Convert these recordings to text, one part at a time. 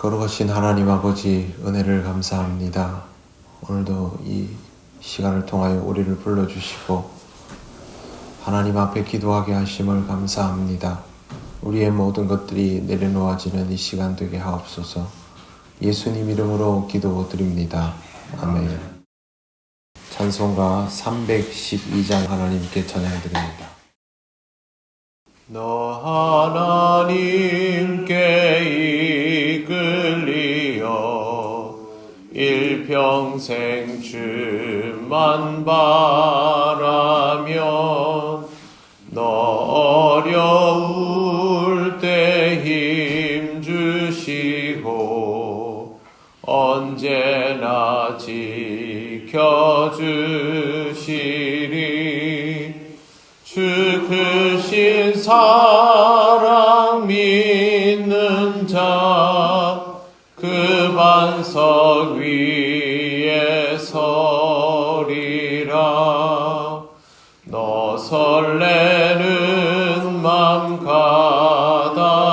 거룩하신 하나님 아버지 은혜를 감사합니다. 오늘도 이 시간을 통하여 우리를 불러주시고 하나님 앞에 기도하게 하심을 감사합니다. 우리의 모든 것들이 내려놓아지는 이 시간 되게 하옵소서. 예수님 이름으로 기도드립니다. 아멘. 찬송가 312장 하나님께 찬양드립니다. 너 하나님께 이끌리어 일평생 주만 바라면 너 어려울 때 힘 주시고 언제나 지켜주시리. 주 크신 사랑 믿는 자 그 반석 위에 서리라. 너 설레는 맘 가다듬고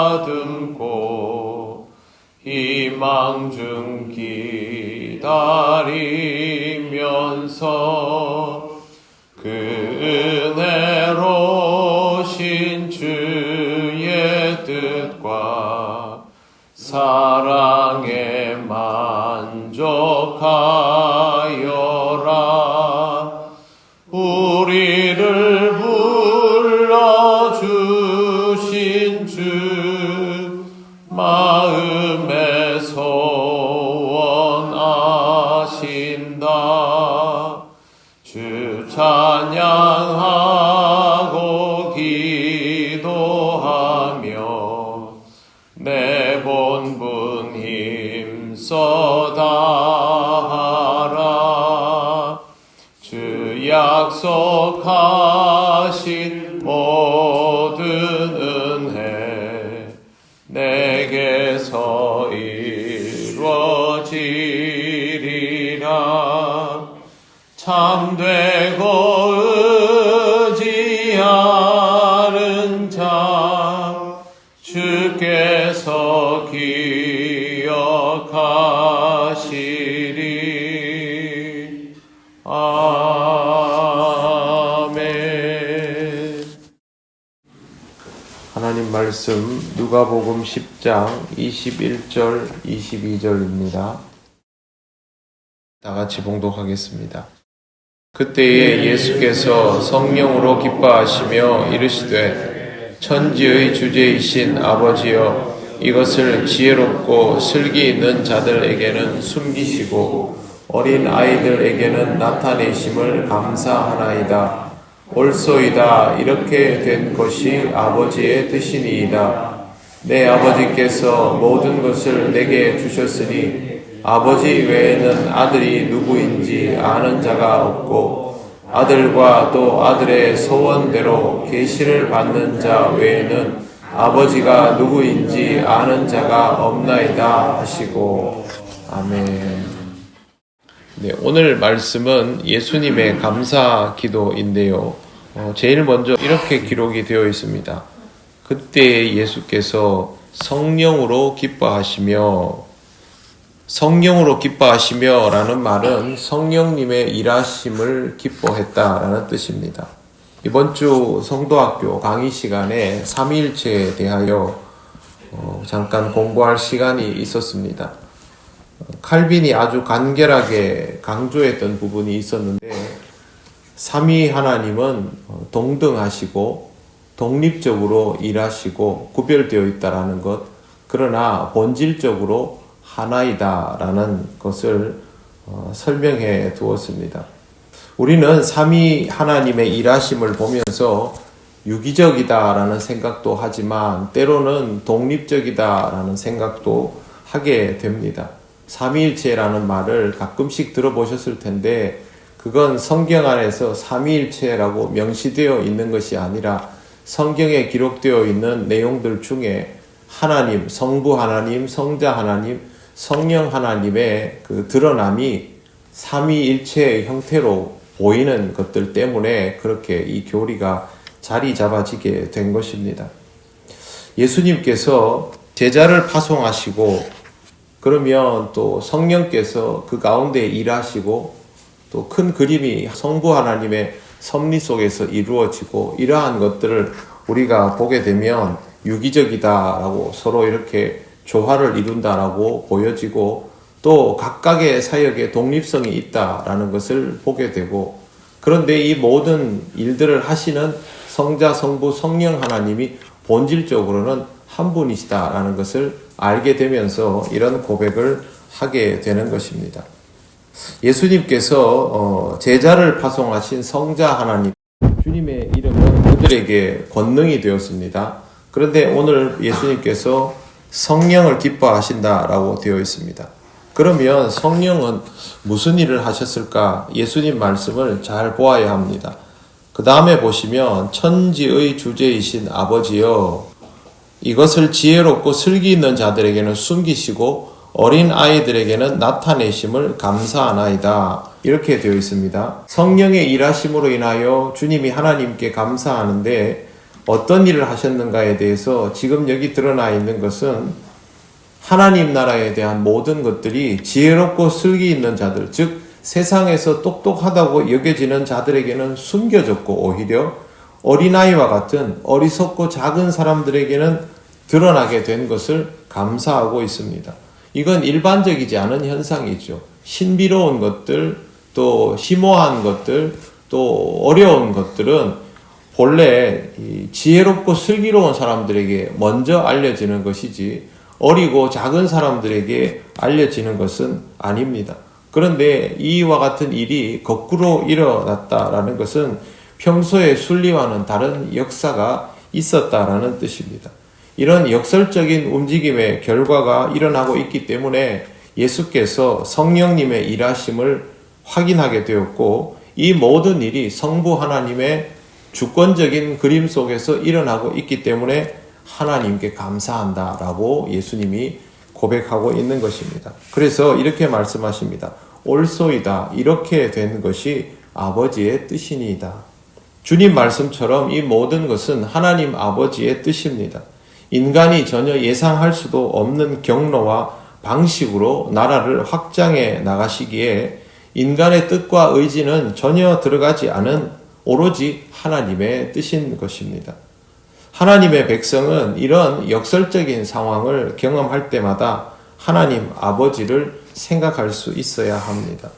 희망 중 기다리면서 그 은혜로신 주의 뜻과 사랑에 만족하여라. 우리를 불러주신 주 마음에 소원하신다. 주 찬양하고 기도하며 내 본분 힘써 다하라. 주 약속하신 모든 은혜 내게서 이루어지리라. 참되고 의지하는 자 주께서 기억하시리. 아멘. 하나님 말씀 누가복음 10장 21절 22절입니다. 다 같이 봉독하겠습니다. 그때에 예수께서 성령으로 기뻐하시며 이르시되 천지의 주제이신 아버지여 이것을 지혜롭고 슬기 있는 자들에게는 숨기시고 어린 아이들에게는 나타내심을 감사하나이다. 옳소이다. 이렇게 된 것이 아버지의 뜻이니이다. 내 아버지께서 모든 것을 내게 주셨으니 아버지 외에는 아들이 누구인지 아는 자가 없고 아들과 또 아들의 소원대로 계시를 받는 자 외에는 아버지가 누구인지 아는 자가 없나이다 하시고. 아멘. 네, 오늘 말씀은 예수님의 감사 기도인데요. 제일 먼저 이렇게 기록이 되어 있습니다. 그때 예수께서 성령으로 기뻐하시며 라는 말은 성령님의 일하심을 기뻐했다라는 뜻입니다. 이번 주 성도학교 강의 시간에 삼위일체에 대하여 잠깐 공부할 시간이 있었습니다. 칼빈이 아주 간결하게 강조했던 부분이 있었는데 삼위 하나님은 동등하시고 독립적으로 일하시고 구별되어 있다라는 것, 그러나 본질적으로 하나이다라는 것을 설명해 두었습니다. 우리는 삼위 하나님의 일하심을 보면서 유기적이다라는 생각도 하지만 때로는 독립적이다라는 생각도 하게 됩니다. 삼위일체라는 말을 가끔씩 들어보셨을 텐데 그건 성경 안에서 삼위일체라고 명시되어 있는 것이 아니라 성경에 기록되어 있는 내용들 중에 하나님, 성부 하나님, 성자 하나님, 성령 하나님의 그 드러남이 삼위일체의 형태로 보이는 것들 때문에 그렇게 이 교리가 자리 잡아지게 된 것입니다. 예수님께서 제자를 파송하시고 그러면 또 성령께서 그 가운데 일하시고 또 큰 그림이 성부 하나님의 섭리 속에서 이루어지고 이러한 것들을 우리가 보게 되면 유기적이다라고 서로 이렇게 조화를 이룬다라고 보여지고 또 각각의 사역에 독립성이 있다라는 것을 보게 되고 그런데 이 모든 일들을 하시는 성자, 성부, 성령 하나님이 본질적으로는 한 분이시다라는 것을 알게 되면서 이런 고백을 하게 되는 것입니다. 예수님께서 제자를 파송하신 성자 하나님, 주님의 이름은 그들에게 권능이 되었습니다. 그런데 오늘 예수님께서 성령을 기뻐하신다라고 되어 있습니다. 그러면 성령은 무슨 일을 하셨을까? 예수님 말씀을 잘 보아야 합니다. 그 다음에 보시면 천지의 주제이신 아버지여 이것을 지혜롭고 슬기 있는 자들에게는 숨기시고 어린 아이들에게는 나타내심을 감사하나이다. 이렇게 되어 있습니다. 성령의 일하심으로 인하여 주님이 하나님께 감사하는데 어떤 일을 하셨는가에 대해서 지금 여기 드러나 있는 것은 하나님 나라에 대한 모든 것들이 지혜롭고 슬기 있는 자들, 즉 세상에서 똑똑하다고 여겨지는 자들에게는 숨겨졌고 오히려 어린아이와 같은 어리석고 작은 사람들에게는 드러나게 된 것을 감사하고 있습니다. 이건 일반적이지 않은 현상이죠. 신비로운 것들, 또 심오한 것들, 또 어려운 것들은 본래 지혜롭고 슬기로운 사람들에게 먼저 알려지는 것이지 어리고 작은 사람들에게 알려지는 것은 아닙니다. 그런데 이와 같은 일이 거꾸로 일어났다라는 것은 평소의 순리와는 다른 역사가 있었다라는 뜻입니다. 이런 역설적인 움직임의 결과가 일어나고 있기 때문에 예수께서 성령님의 일하심을 확인하게 되었고 이 모든 일이 성부 하나님의 주권적인 그림 속에서 일어나고 있기 때문에 하나님께 감사한다라고 예수님이 고백하고 있는 것입니다. 그래서 이렇게 말씀하십니다. 옳소이다. 이렇게 된 것이 아버지의 뜻이니이다. 주님 말씀처럼 이 모든 것은 하나님 아버지의 뜻입니다. 인간이 전혀 예상할 수도 없는 경로와 방식으로 나라를 확장해 나가시기에 인간의 뜻과 의지는 전혀 들어가지 않은 오로지 하나님의 뜻인 것입니다. 하나님의 백성은 이런 역설적인 상황을 경험할 때마다 하나님 아버지를 생각할 수 있어야 합니다.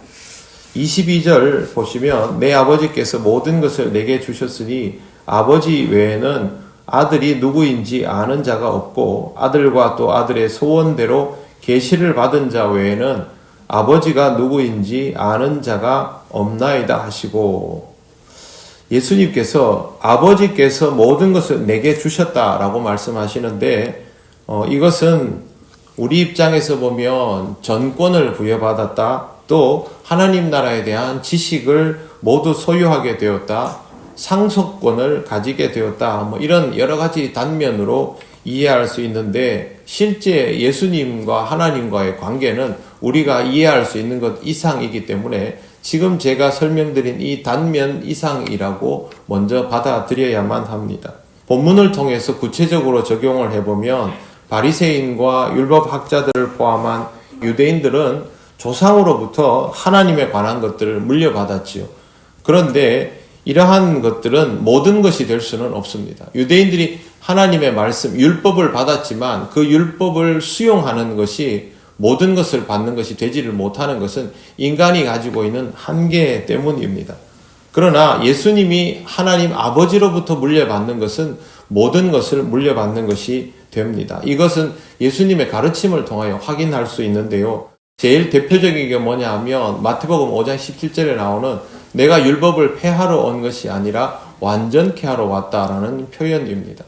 22절 보시면 내 아버지께서 모든 것을 내게 주셨으니 아버지 외에는 아들이 누구인지 아는 자가 없고 아들과 또 아들의 소원대로 계시를 받은 자 외에는 아버지가 누구인지 아는 자가 없나이다 하시고 예수님께서 아버지께서 모든 것을 내게 주셨다라고 말씀하시는데 이것은 우리 입장에서 보면 전권을 부여받았다, 또 하나님 나라에 대한 지식을 모두 소유하게 되었다, 상속권을 가지게 되었다, 이런 여러 가지 단면으로 이해할 수 있는데 실제 예수님과 하나님과의 관계는 우리가 이해할 수 있는 것 이상이기 때문에 지금 제가 설명드린 이 단면 이상이라고 먼저 받아들여야만 합니다. 본문을 통해서 구체적으로 적용을 해보면 바리새인과 율법학자들을 포함한 유대인들은 조상으로부터 하나님에 관한 것들을 물려받았지요. 그런데 이러한 것들은 모든 것이 될 수는 없습니다. 유대인들이 하나님의 말씀, 율법을 받았지만 그 율법을 수용하는 것이 모든 것을 받는 것이 되지를 못하는 것은 인간이 가지고 있는 한계 때문입니다. 그러나 예수님이 하나님 아버지로부터 물려받는 것은 모든 것을 물려받는 것이 됩니다. 이것은 예수님의 가르침을 통하여 확인할 수 있는데요. 제일 대표적인 게 뭐냐 하면 마태복음 5장 17절에 나오는 내가 율법을 폐하러 온 것이 아니라 완전케 하러 왔다라는 표현입니다.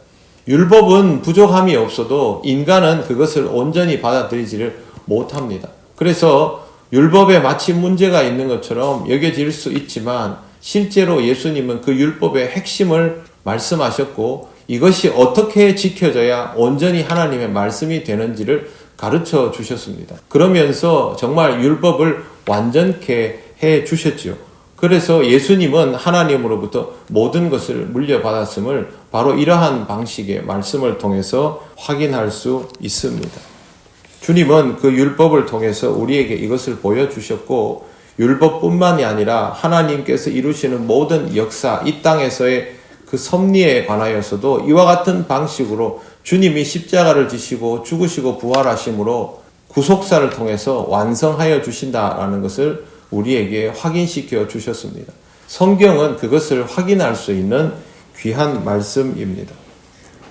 율법은 부족함이 없어도 인간은 그것을 온전히 받아들이지를 못합니다. 그래서 율법에 마치 문제가 있는 것처럼 여겨질 수 있지만 실제로 예수님은 그 율법의 핵심을 말씀하셨고 이것이 어떻게 지켜져야 온전히 하나님의 말씀이 되는지를 가르쳐 주셨습니다. 그러면서 정말 율법을 완전케 해 주셨지요. 그래서 예수님은 하나님으로부터 모든 것을 물려받았음을 바로 이러한 방식의 말씀을 통해서 확인할 수 있습니다. 주님은 그 율법을 통해서 우리에게 이것을 보여주셨고, 율법뿐만이 아니라 하나님께서 이루시는 모든 역사, 이 땅에서의 그 섭리에 관하여서도 이와 같은 방식으로 주님이 십자가를 지시고 죽으시고 부활하심으로 구속사를 통해서 완성하여 주신다라는 것을 우리에게 확인시켜 주셨습니다. 성경은 그것을 확인할 수 있는 귀한 말씀입니다.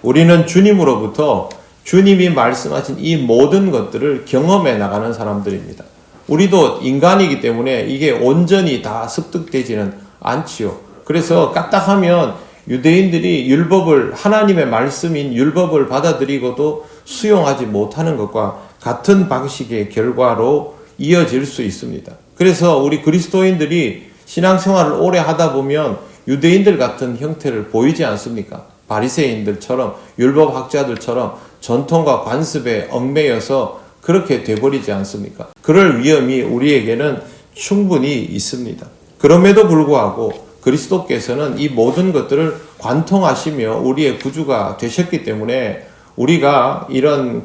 우리는 주님으로부터 주님이 말씀하신 이 모든 것들을 경험해 나가는 사람들입니다. 우리도 인간이기 때문에 이게 온전히 다 습득되지는 않지요. 그래서 까딱하면 유대인들이 율법을, 하나님의 말씀인 율법을 받아들이고도 수용하지 못하는 것과 같은 방식의 결과로 이어질 수 있습니다. 그래서 우리 그리스도인들이 신앙생활을 오래 하다 보면 유대인들 같은 형태를 보이지 않습니까? 바리새인들처럼, 율법학자들처럼 전통과 관습에 얽매여서 그렇게 돼버리지 않습니까? 그럴 위험이 우리에게는 충분히 있습니다. 그럼에도 불구하고 그리스도께서는 이 모든 것들을 관통하시며 우리의 구주가 되셨기 때문에 우리가 이런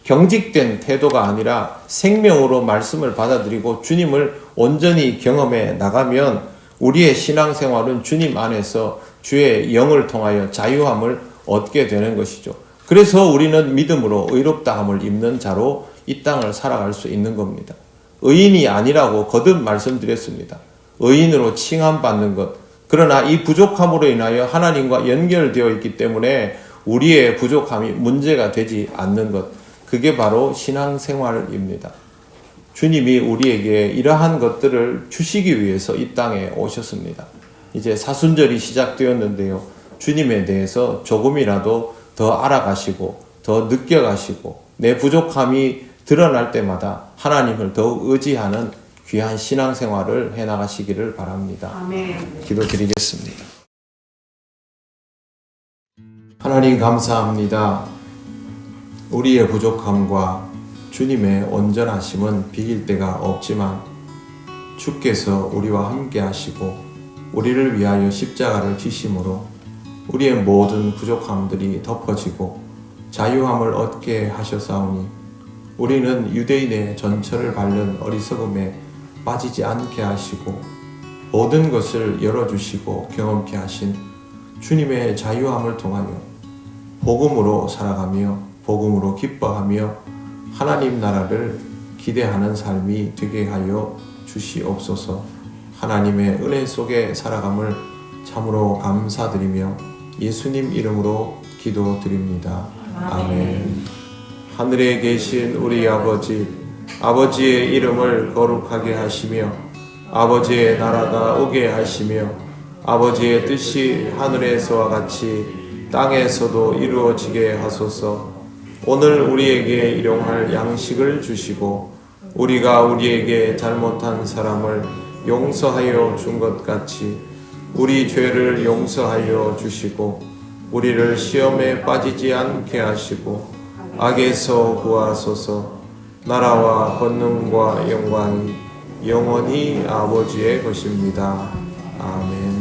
경직된 태도가 아니라 생명으로 말씀을 받아들이고 주님을 온전히 경험해 나가면 우리의 신앙생활은 주님 안에서 주의 영을 통하여 자유함을 얻게 되는 것이죠. 그래서 우리는 믿음으로 의롭다함을 입는 자로 이 땅을 살아갈 수 있는 겁니다. 의인이 아니라고 거듭 말씀드렸습니다. 의인으로 칭함받는 것. 그러나 이 부족함으로 인하여 하나님과 연결되어 있기 때문에 우리의 부족함이 문제가 되지 않는 것. 그게 바로 신앙생활입니다. 주님이 우리에게 이러한 것들을 주시기 위해서 이 땅에 오셨습니다. 이제 사순절이 시작되었는데요. 주님에 대해서 조금이라도 더 알아가시고 더 느껴가시고 내 부족함이 드러날 때마다 하나님을 더욱 의지하는 귀한 신앙생활을 해나가시기를 바랍니다. 아멘. 기도드리겠습니다. 하나님 감사합니다. 우리의 부족함과 주님의 온전하심은 비길 데가 없지만 주께서 우리와 함께 하시고 우리를 위하여 십자가를 지심으로 우리의 모든 부족함들이 덮어지고 자유함을 얻게 하셨사오니 우리는 유대인의 전철을 밟는 어리석음에 빠지지 않게 하시고 모든 것을 열어주시고 경험케 하신 주님의 자유함을 통하여 복음으로 살아가며 복음으로 기뻐하며 하나님 나라를 기대하는 삶이 되게 하여 주시옵소서. 하나님의 은혜 속에 살아감을 참으로 감사드리며 예수님 이름으로 기도드립니다. 아멘. 하늘에 계신 우리 아버지, 아버지의 이름을 거룩하게 하시며 아버지의 나라가 오게 하시며 아버지의 뜻이 하늘에서와 같이 땅에서도 이루어지게 하소서. 오늘 우리에게 일용할 양식을 주시고 우리가 우리에게 잘못한 사람을 용서하여 준 것 같이 우리 죄를 용서하여 주시고 우리를 시험에 빠지지 않게 하시고 악에서 구하소서. 나라와 권능과 영광이 영원히 아버지의 것입니다. 아멘.